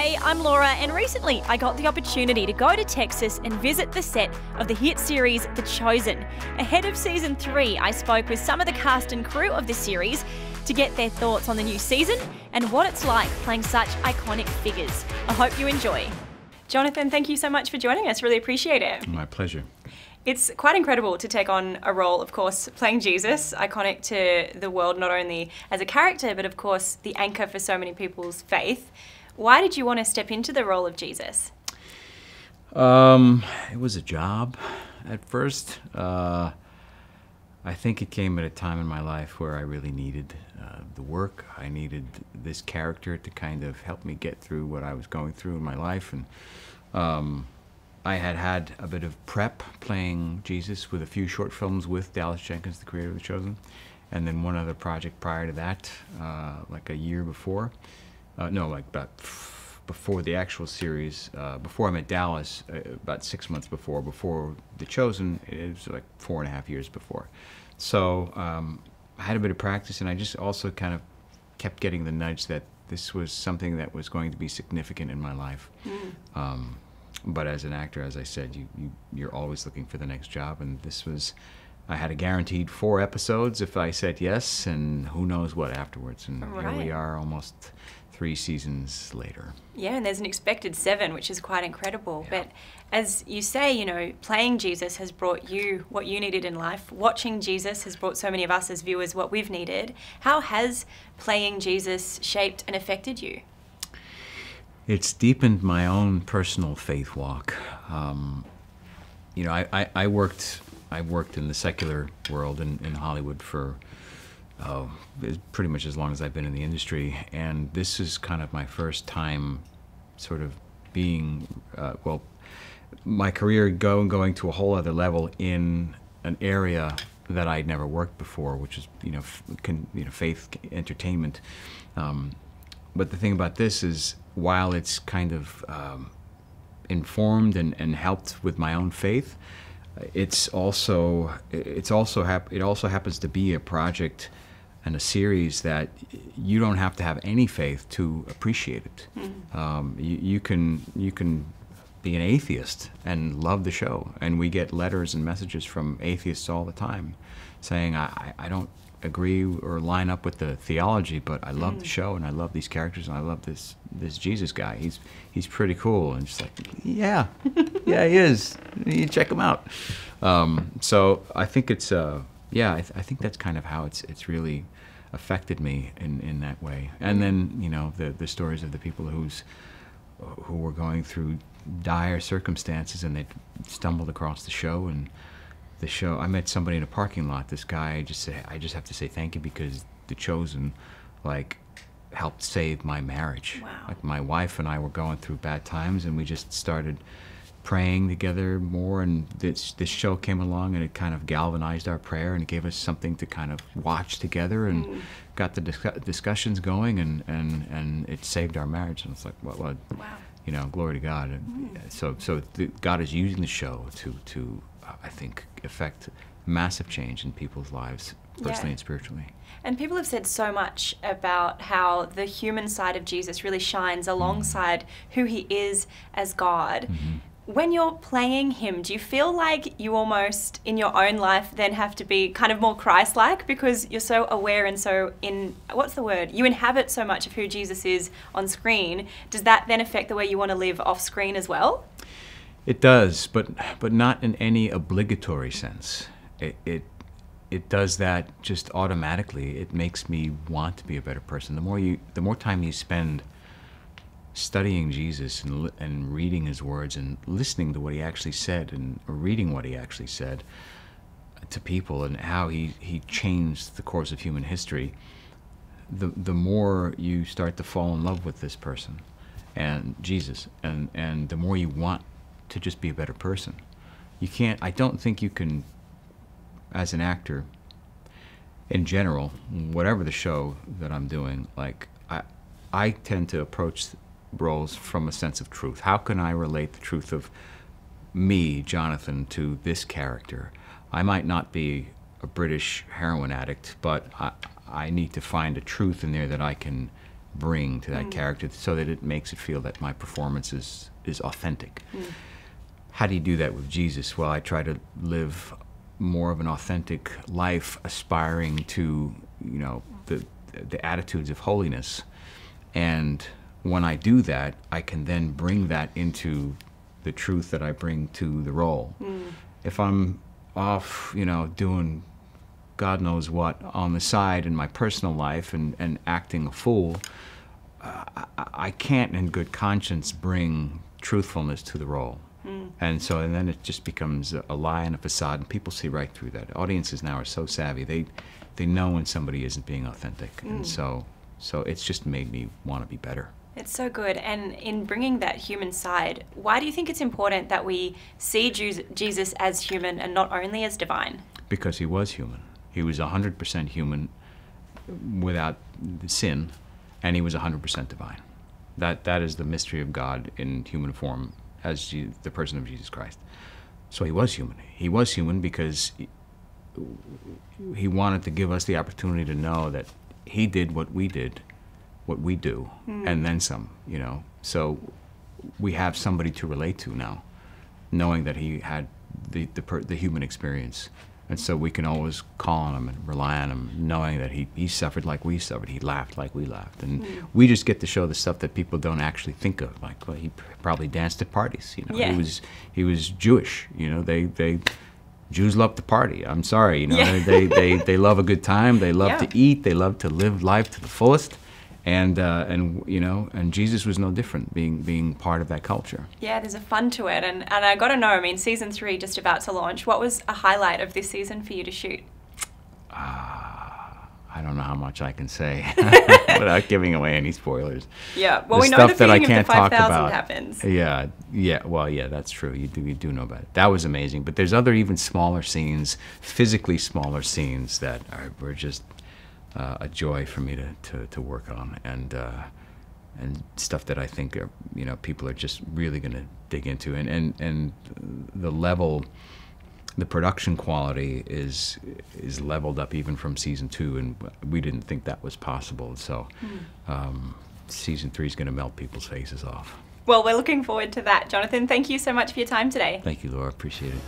Hey, I'm Laura, and recently I got the opportunity to go to Texas and visit the set of the hit series The Chosen. Ahead of season 3, I spoke with some of the cast and crew of the series to get their thoughts on the new season and what it's like playing such iconic figures. I hope you enjoy. Jonathan, thank you so much for joining us. Really appreciate it. My pleasure. It's quite incredible to take on a role, of course, playing Jesus, iconic to the world, not only as a character, but of course the anchor for so many people's faith. Why did you want to step into the role of Jesus? It was a job at first. I think it came at a time in my life where I really needed the work. I needed this character to kind of help me get through what I was going through in my life. And I had a bit of prep playing Jesus with a few short films with Dallas Jenkins, the creator of The Chosen, and then one other project prior to that, like a year before. Before the actual series, before I met Dallas, about 6 months before The Chosen. It was like 4.5 years before. So I had a bit of practice, and I just also kind of kept getting the nudge that this was something that was going to be significant in my life. But as an actor, as I said, you're always looking for the next job, and this was, I had a guaranteed 4 episodes if I said yes, and who knows what afterwards. And Right. Here we are almost 3 seasons later. Yeah, and there's an expected 7, which is quite incredible. Yeah. But as you say, you know, playing Jesus has brought you what you needed in life. Watching Jesus has brought so many of us as viewers what we've needed. How has playing Jesus shaped and affected you? It's deepened my own personal faith walk. You know, I worked in the secular world in Hollywood for pretty much as long as I've been in the industry, and this is kind of my first time sort of being, my career going to a whole other level in an area that I'd never worked before, which is, faith entertainment. But the thing about this is, while it's kind of informed and helped with my own faith, it also happens to be a project and a series that you don't have to have any faith to appreciate it. You can be an atheist and love the show, and we get letters and messages from atheists all the time saying, I don't agree or line up with the theology, but I love the show, and I love these characters, and I love this Jesus guy. He's pretty cool. And just like, yeah, he is. You check him out. So I think it's I think that's kind of how it's really affected me in that way. And then the stories of the people who were going through dire circumstances, and they stumbled across the show. And the show, I met somebody in a parking lot. This guy just said, I just have to say thank you, because The Chosen helped save my marriage. Wow. Like, my wife and I were going through bad times, and we just started praying together more, and this show came along, and it kind of galvanized our prayer, and it gave us something to kind of watch together, and got the discussions going, and it saved our marriage. And it's like, well, Wow. Glory to God. So God is using the show to I think, affect massive change in people's lives, personally and spiritually. And people have said so much about how the human side of Jesus really shines alongside who he is as God. When you're playing him, do you feel like you almost, in your own life, then have to be kind of more Christ-like, because you're so aware and so you inhabit so much of who Jesus is on screen? Does that then affect the way you want to live off screen as well? It does, but not in any obligatory sense. It does that just automatically. It makes me want to be a better person. The more time you spend studying Jesus and reading his words and listening to what he actually said, and reading what he actually said to people, and how he changed the course of human history, the more you start to fall in love with this person and Jesus, and the more you want to just be a better person. I don't think you can, as an actor, in general, whatever the show that I'm doing, I tend to approach roles from a sense of truth. How can I relate the truth of me, Jonathan, to this character? I might not be a British heroin addict, but I need to find a truth in there that I can bring to that character so that it makes it feel that my performance is authentic. How do you do that with Jesus? Well, I try to live more of an authentic life, aspiring to, you know, the attitudes of holiness. And when I do that, I can then bring that into the truth that I bring to the role. If I'm off, you know, doing God knows what on the side in my personal life and acting a fool, I can't in good conscience bring truthfulness to the role. And then it just becomes a lie and a facade, and people see right through that. Audiences now are so savvy, they know when somebody isn't being authentic. And so it's just made me want to be better. It's so good. And in bringing that human side, why do you think it's important that we see Jesus as human and not only as divine? Because he was human. He was 100% human without sin, and he was 100% divine. That is the mystery of God in human form as the person of Jesus Christ. So he was human. He was human because he wanted to give us the opportunity to know that he did what we do, and then some, you know. So we have somebody to relate to now, knowing that he had the human experience. And so we can always call on him and rely on him, knowing that he suffered like we suffered. He laughed like we laughed. And we just get to show the stuff that people don't actually think of. Like, well, he probably danced at parties, you know. Yeah. He was Jewish, you know. Jews love to party. I'm sorry, you know. They love a good time. They love to eat. They love to live life to the fullest. And you know, and Jesus was no different, being part of that culture. Yeah, there's a fun to it, and I got to know. I mean, season 3 just about to launch. What was a highlight of this season for you to shoot? I don't know how much I can say without giving away any spoilers. Yeah, well, the we know stuff the that I feeding can't of the talk 5,000 about happens. Yeah. Well, yeah, that's true. You do know about it. That was amazing. But there's other even smaller scenes, physically smaller scenes that were just a joy for me to work on, and stuff that I think are, you know, people are just really going to dig into, and the level, the production quality is leveled up even from season 2, and we didn't think that was possible. So season 3 is going to melt people's faces off. Well, we're looking forward to that. Jonathan, thank you so much for your time today. Thank you, Laura. Appreciate it.